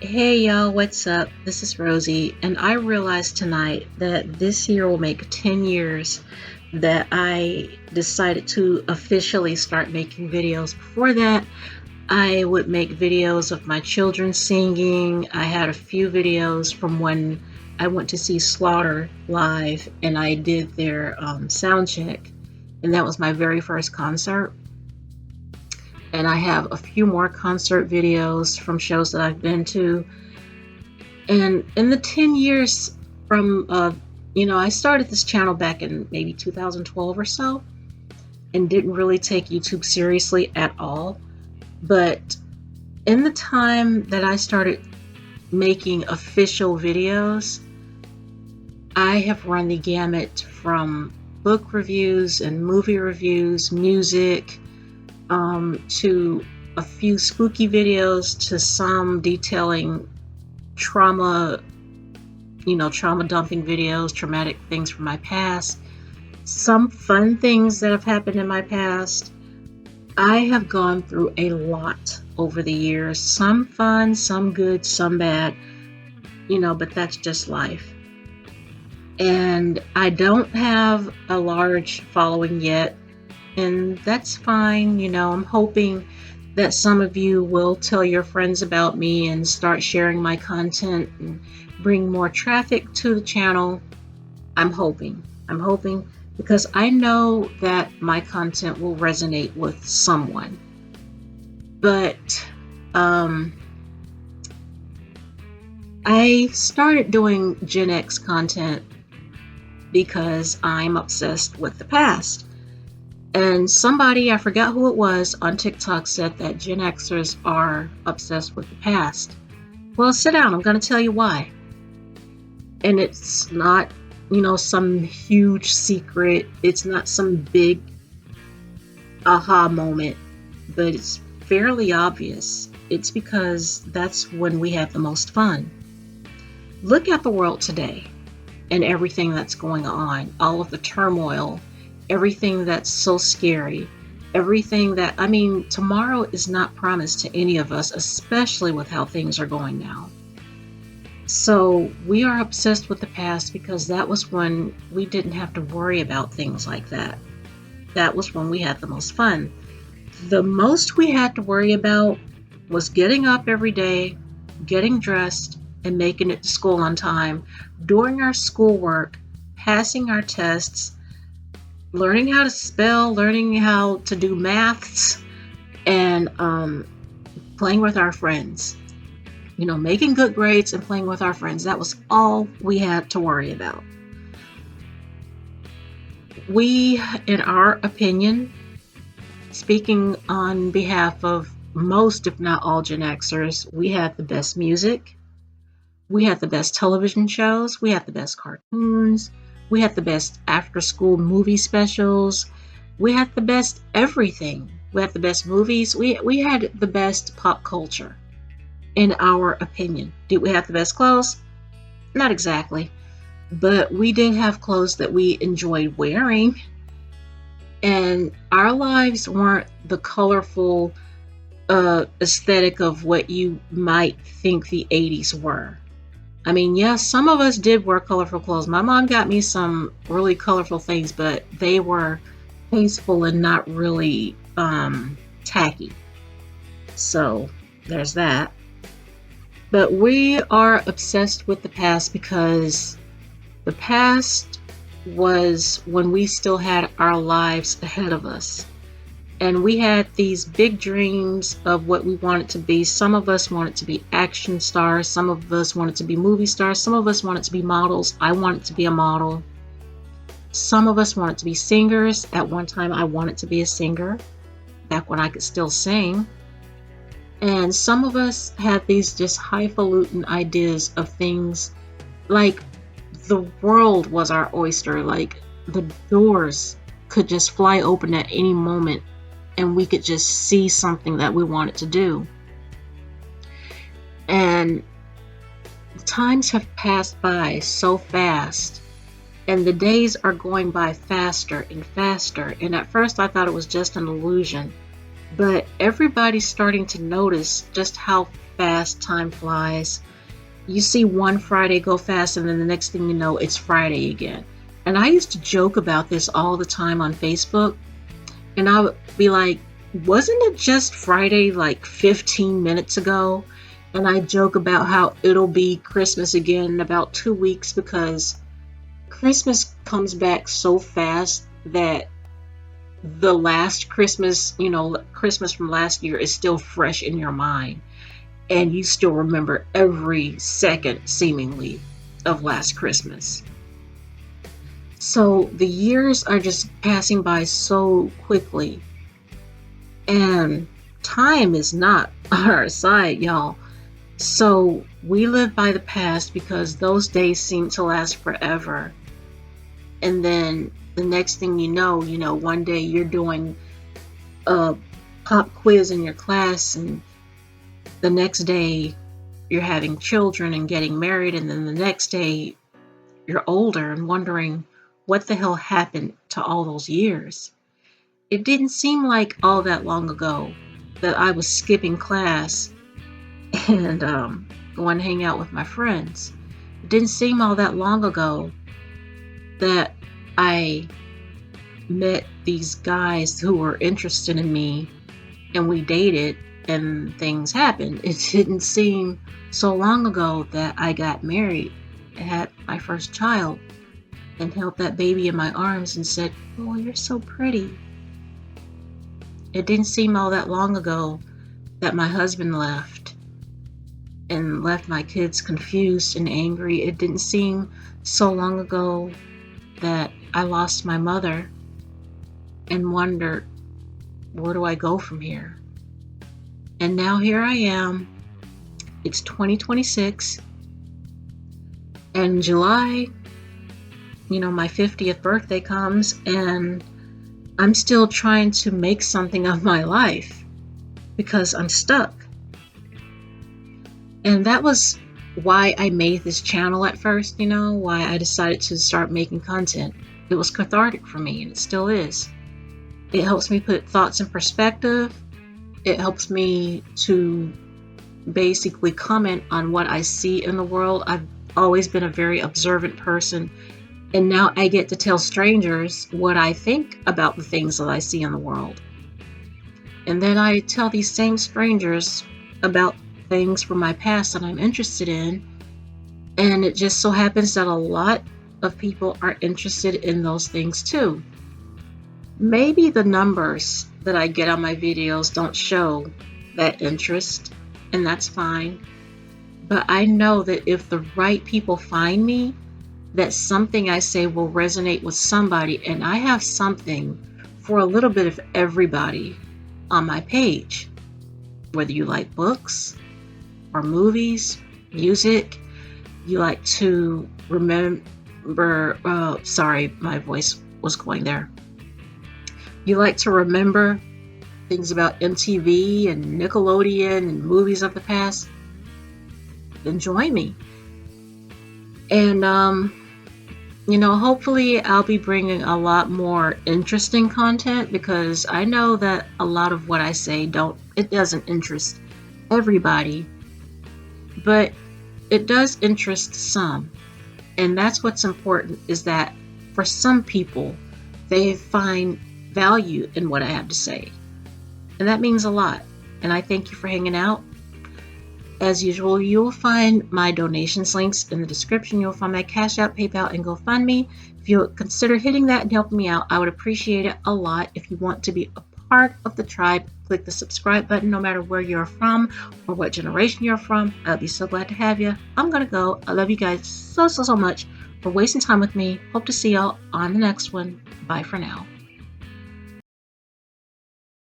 Hey y'all, what's up? This is Rosie, and I realized tonight that this year will make 10 years that I decided to officially start making videos. Before that, I would make videos of my children singing. I had a few videos from when I went to see Slaughter live and I did their sound check, and that was my very first concert. And I have a few more concert videos from shows that I've been to. And in the 10 years from, I started this channel back in maybe 2012 or so and didn't really take YouTube seriously at all. But in the time that I started making official videos, I have run the gamut from book reviews and movie reviews, music, to a few spooky videos, to some detailing trauma dumping videos, traumatic things from my past, some fun things that have happened in my past. I have gone through a lot over the years, some fun, some good, some bad, but that's just life. And I don't have a large following yet, and that's fine. I'm hoping that some of you will tell your friends about me and start sharing my content and bring more traffic to the channel. I'm hoping because I know that my content will resonate with someone. But I started doing Gen X content because I'm obsessed with the past. And somebody, I forgot who it was, on TikTok said that Gen Xers are obsessed with the past. Well, sit down. I'm going to tell you why. And it's not, some huge secret. It's not some big aha moment, but it's fairly obvious. It's because that's when we have the most fun. Look at the world today and everything that's going on, all of the turmoil, everything that's so scary, everything that, tomorrow is not promised to any of us, especially with how things are going now. So we are obsessed with the past because that was when we didn't have to worry about things like that. That was when we had the most fun. The most we had to worry about was getting up every day, getting dressed, and making it to school on time, doing our schoolwork, passing our tests, learning how to spell, learning how to do maths, and playing with our friends. Making good grades and playing with our friends. That was all we had to worry about. We, in our opinion, speaking on behalf of most, if not all, Gen Xers, we had the best music. We had the best television shows. We had the best cartoons. We had the best after-school movie specials. We had the best everything. We had the best movies. We had the best pop culture, in our opinion. Did we have the best clothes? Not exactly. But we did have clothes that we enjoyed wearing. And our lives weren't the colorful aesthetic of what you might think the 80s were. Yes, some of us did wear colorful clothes. My mom got me some really colorful things, but they were tasteful and not really tacky. So there's that. But we are obsessed with the past because the past was when we still had our lives ahead of us. And we had these big dreams of what we wanted to be. Some of us wanted to be action stars. Some of us wanted to be movie stars. Some of us wanted to be models. I wanted to be a model. Some of us wanted to be singers. At one time, I wanted to be a singer, back when I could still sing. And some of us had these just highfalutin ideas of things like the world was our oyster, like the doors could just fly open at any moment and we could just see something that we wanted to do. And times have passed by so fast, and the days are going by faster and faster. And at first I thought it was just an illusion, but everybody's starting to notice just how fast time flies. You see one Friday go fast, and then the next thing you know, it's Friday again. And I used to joke about this all the time on Facebook. And I would be like, wasn't it just Friday like 15 minutes ago? And I joke about how it'll be Christmas again in about 2 weeks, because Christmas comes back so fast that the last Christmas, Christmas from last year is still fresh in your mind. And you still remember every second, seemingly, of last Christmas. So the years are just passing by so quickly. And time is not on our side, y'all. So we live by the past because those days seem to last forever. And then the next thing you know, one day you're doing a pop quiz in your class, and the next day you're having children and getting married, and then the next day you're older and wondering what the hell happened to all those years. It didn't seem like all that long ago that I was skipping class and going to hang out with my friends. It didn't seem all that long ago that I met these guys who were interested in me and we dated and things happened. It didn't seem so long ago that I got married and had my first child and held that baby in my arms and said, "Oh, you're so pretty." It didn't seem all that long ago that my husband left and left my kids confused and angry. It didn't seem so long ago that I lost my mother and wondered, where do I go from here? And now here I am. It's 2026. And in July, my 50th birthday comes, and I'm still trying to make something of my life because I'm stuck. And that was why I made this channel at first, why I decided to start making content. It was cathartic for me, and it still is. It helps me put thoughts in perspective. It helps me to basically comment on what I see in the world. I've always been a very observant person, and now I get to tell strangers what I think about the things that I see in the world. And then I tell these same strangers about things from my past that I'm interested in. And it just so happens that a lot of people are interested in those things too. Maybe the numbers that I get on my videos don't show that interest, and that's fine. But I know that if the right people find me, that something I say will resonate with somebody, and I have something for a little bit of everybody on my page. Whether you like books or movies, music, you like to remember, sorry, my voice was going there. You like to remember things about MTV and Nickelodeon and movies of the past, then join me. And, hopefully I'll be bringing a lot more interesting content, because I know that a lot of what I say doesn't interest everybody, but it does interest some. And that's what's important, is that for some people, they find value in what I have to say. And that means a lot. And I thank you for hanging out. As usual, you'll find my donations links in the description. You'll find my Cash App, PayPal, and GoFundMe. If you'll consider hitting that and helping me out, I would appreciate it a lot. If you want to be a part of the tribe, click the subscribe button, no matter where you're from or what generation you're from. I'll be so glad to have you. I'm going to go. I love you guys so much for wasting time with me. Hope to see y'all on the next one. Bye for now.